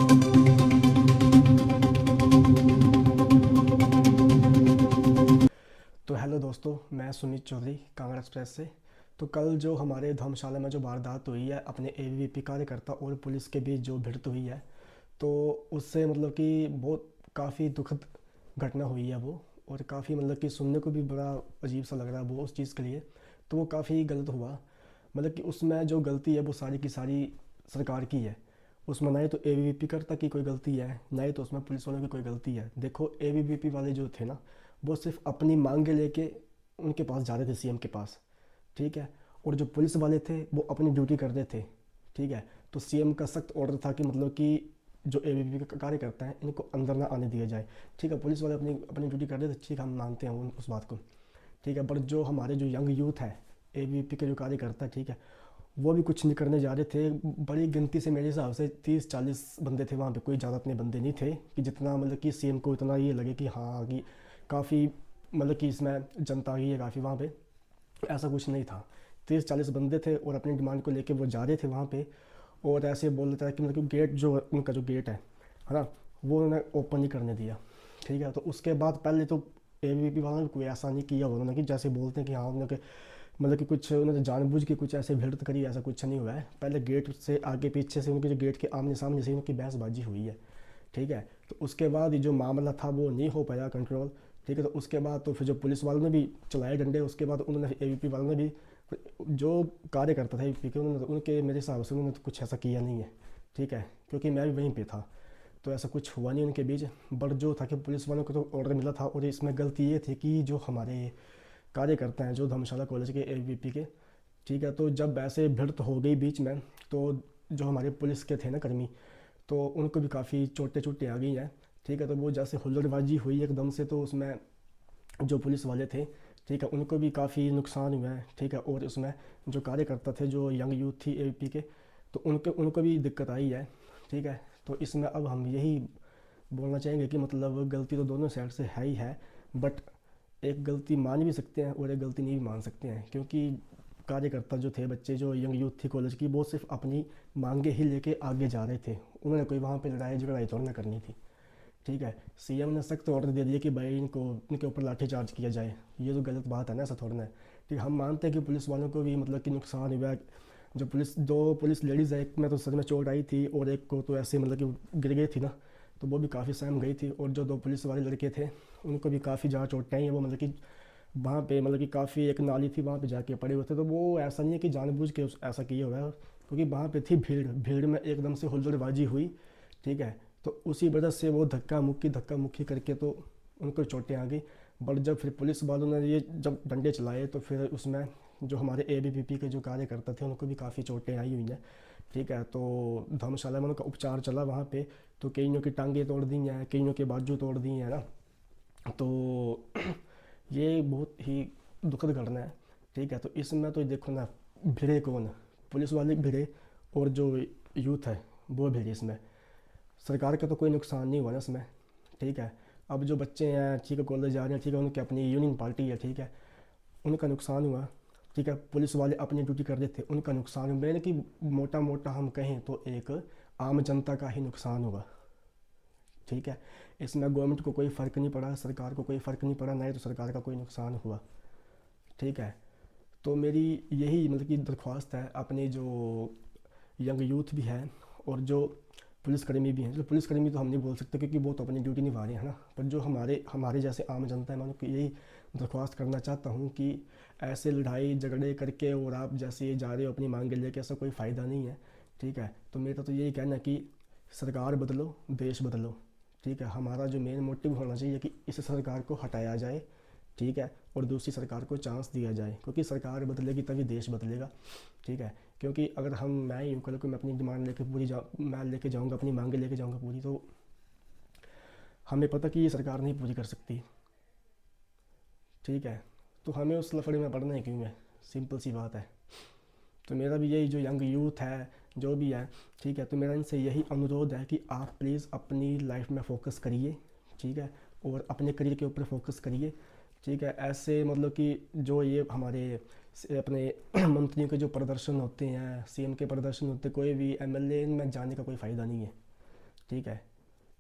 तो हेलो दोस्तों, मैं सुमित चौधरी कांगड़ा एक्सप्रेस से। तो कल जो हमारे धर्मशाला में जो वारदात हुई है अपने एबीवीपी कार्यकर्ता और पुलिस के बीच जो भिड़ंत हुई है, तो उससे मतलब कि बहुत काफ़ी दुखद घटना हुई है वो। और काफ़ी मतलब कि सुनने को भी बड़ा अजीब सा लग रहा है वो उस चीज़ के लिए। तो वो काफ़ी गलत हुआ। मतलब कि उसमें जो गलती है वो सारी की सारी सरकार की है। उसमें ना ही तो एबीवीपी करता की कोई गलती है, ना ही तो उसमें पुलिस वालों की कोई गलती है। देखो, एबीवीपी वाले जो थे ना, वो सिर्फ अपनी मांगे लेके उनके पास जा रहे थे, सीएम के पास। ठीक है। और जो पुलिस वाले थे वो अपनी ड्यूटी कर रहे थे। ठीक है। तो सीएम का सख्त ऑर्डर था कि मतलब कि जो एबीवीपी का कार्यकर्ता है इनको अंदर ना आने दिया जाए। ठीक है, पुलिस वाले अपनी अपनी ड्यूटी कर रहे थे, ठीक है, हम मानते हैं उस बात को। ठीक है, पर जो हमारे जो यंग यूथ है, एबीवीपी के जो कार्यकर्ता है, ठीक है, वो भी कुछ नहीं करने जा रहे थे। बड़ी गिनती से मेरे हिसाब से 30-40 बंदे थे वहाँ पे, कोई ज़्यादा इतने बंदे नहीं थे कि जितना मतलब कि सीएम को इतना ये लगे कि हाँ कि काफ़ी मतलब कि इसमें जनता आ गई है काफ़ी वहाँ पे। ऐसा कुछ नहीं था। 30-40 बंदे थे और अपनी डिमांड को लेके वो जा रहे थे वहाँ पे। और ऐसे बोल रहे थे कि मतलब कि गेट जो उनका जो गेट है ना, वो उन्होंने ओपन नहीं करने दिया। ठीक है। तो उसके बाद पहले तो एबीवीपी वालों ने कोई ऐसा नहीं किया उन्होंने कि जैसे बोलते हैं कि हाँ उन्होंने मतलब कि कुछ उन्होंने जानबूझ के कुछ ऐसे भिड़ंत करी, ऐसा कुछ नहीं हुआ है। पहले गेट से आगे पीछे से उनके जो गेट के आमने सामने से उनकी बहसबाजी हुई है। ठीक है। तो उसके बाद ये जो मामला था वो नहीं हो पाया कंट्रोल। ठीक है। तो उसके बाद तो फिर जो पुलिस वालों ने भी चलाए डंडे, उसके बाद उन्होंने एबीपी वालों ने भी, जो कार्यकर्ता था एबीपी के, उन्होंने उनके मेरे हिसाब से उन्होंने तो कुछ ऐसा किया नहीं है। ठीक है, क्योंकि मैं भी वहीं पे था। तो ऐसा कुछ हुआ नहीं उनके बीच। बट जो था कि पुलिस वालों को तो ऑर्डर मिला था, और इसमें गलती ये थी कि जो हमारे कार्यकर्ता हैं जो धर्मशाला कॉलेज के एबीवीपी के, ठीक है, तो जब ऐसे भिड़ंत हो गई बीच में, तो जो हमारे पुलिस के थे ना कर्मी, तो उनको भी काफ़ी चोटें चोटें आ गई हैं। ठीक है। तो वो जैसे हुल्लड़बाजी हुई एकदम से, तो उसमें जो पुलिस वाले थे, ठीक है, उनको भी काफ़ी नुकसान हुआ है। ठीक है। और उसमें जो कार्यकर्ता थे, जो यंग यूथ थी एबीपी के, तो उनको उनको भी दिक्कत आई है। ठीक है। तो इसमें अब हम यही बोलना चाहेंगे कि मतलब गलती तो दोनों साइड से है ही है। बट एक गलती मान भी सकते हैं और एक गलती नहीं भी मान सकते हैं, क्योंकि कार्यकर्ता जो थे, बच्चे जो यंग यूथ थी कॉलेज की, वो सिर्फ अपनी मांगे ही लेके आगे जा रहे थे। उन्होंने कोई वहाँ पे लड़ाई झगड़ाई थोड़ी ना करनी थी। ठीक है। सीएम ने सख्त ऑर्डर दे दिया कि भाई इनको इनके ऊपर लाठीचार्ज किया जाए। ये तो गलत बात है ना, ऐसा थोड़ा ना है। ठीक है, हम मानते हैं कि पुलिस वालों को भी मतलब कि नुकसान हुआ है। जो पुलिस दो पुलिस लेडीज़ है, एक में तो सर में चोट आई थी और एक को तो ऐसे मतलब कि गिर गई थी ना, तो वो भी काफ़ी सहम गई थी। और जो दो पुलिस वाले लड़के थे, उनको भी काफ़ी ज़्यादा चोटें आई हैं। वो मतलब कि वहाँ पे मतलब कि काफ़ी एक नाली थी, वहाँ पे जाके पड़े हुए थे। तो वो ऐसा नहीं है कि जानबूझ के ऐसा किया हुआ है, क्योंकि वहाँ पे थी भीड़, भीड़ में एकदम से हुल्लड़बाजी हुई। ठीक है। तो उसी वजह से वो धक्का मुक्की करके तो उनको चोटें आ गई। बट जब फिर पुलिस वालों ने ये जब डंडे चलाए, तो फिर उसमें जो हमारे एबीवीपी के जो कार्यकर्ता थे उनको भी काफ़ी चोटें आई हुई हैं। ठीक है। तो धर्मशाला में उनका उपचार चला वहाँ पे। तो कईयों की टांगें तोड़ दी हैं, कईयों के बाजू तोड़ दी हैं ना। तो ये बहुत ही दुखद घटना है। ठीक है। तो इसमें तो देखो ना, भिड़े कौन, पुलिस वाले भिड़े और जो यूथ है वो भिड़े इसमें। सरकार का तो कोई नुकसान नहीं हुआ ना इसमें। ठीक है। अब जो बच्चे हैं, ठीक है, कॉलेज जा रहे हैं, ठीक है, उनकी अपनी यूनियन पार्टी है, ठीक है, उनका नुकसान हुआ। ठीक है। पुलिस वाले अपनी ड्यूटी कर रहे थे, उनका नुकसान हुआ। मैंने कि मोटा मोटा हम कहें तो एक आम जनता का ही नुकसान हुआ। ठीक है। इसमें गवर्नमेंट को कोई फ़र्क नहीं पड़ा, सरकार को कोई फ़र्क नहीं पड़ा, ना ही तो सरकार का कोई नुकसान हुआ। ठीक है। तो मेरी यही मतलब कि दरख्वास्त है अपने जो यंग यूथ भी है और जो पुलिसकर्मी भी हैं। जो पुलिसकर्मी तो हम नहीं बोल सकते क्योंकि वो तो अपनी ड्यूटी निभा रहे हैं ना, पर जो हमारे हमारे जैसे आम जनता है, मैं उनको यही दरख्वास्त करना चाहता हूँ कि ऐसे लड़ाई झगड़े करके और आप जैसे ये जा रहे हो अपनी मांग लेके, ऐसा कोई फ़ायदा नहीं है। ठीक है। तो मेरा तो यही कहना है कि सरकार बदलो, देश बदलो। ठीक है। हमारा जो मेन मोटिव होना चाहिए कि इस सरकार को हटाया जाए। ठीक है। और दूसरी सरकार को चांस दिया जाए, क्योंकि सरकार बदलेगी तभी देश बदलेगा। ठीक है। क्योंकि अगर मैं यूँ करूँ कि मैं अपनी डिमांड लेके मैं लेके जाऊँगा, अपनी मांगे लेके जाऊँगा पूरी, तो हमें पता कि ये सरकार नहीं पूरी कर सकती। ठीक है। तो हमें उस लफड़े में पड़ना है क्यों है, सिंपल सी बात है। तो मेरा भी यही जो यंग यूथ है जो भी है, ठीक है, तो मेरा इनसे यही अनुरोध है कि आप प्लीज़ अपनी लाइफ में फ़ोकस करिए। ठीक है। और अपने करियर के ऊपर फोकस करिए। ठीक है। ऐसे मतलब कि जो ये हमारे अपने मंत्रियों के जो प्रदर्शन होते हैं, सीएम के प्रदर्शन होते हैं, कोई भी एमएलए में जाने का कोई फ़ायदा नहीं है। ठीक है,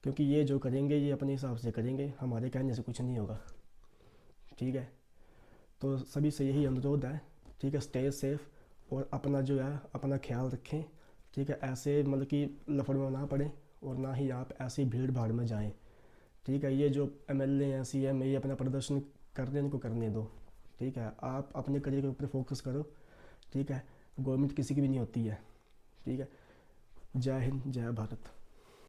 क्योंकि ये जो करेंगे ये अपने हिसाब से करेंगे, हमारे कहने से कुछ नहीं होगा। ठीक है, तो सभी से यही अनुरोध है, ठीक है, स्टे सेफ और अपना जो है अपना ख्याल रखें। ठीक है, ऐसे मतलब कि लफड़ में ना पड़े और ना ही आप ऐसी भीड़ भाड़ में जाएं। ठीक है, ये जो एमएलए हैं, सीएम है, ये अपना प्रदर्शन कर रहे हैं, इनको करने दो। ठीक है, आप अपने करियर के ऊपर फोकस करो। ठीक है, गवर्नमेंट किसी की भी नहीं होती है। ठीक है, जय हिंद, जय भारत।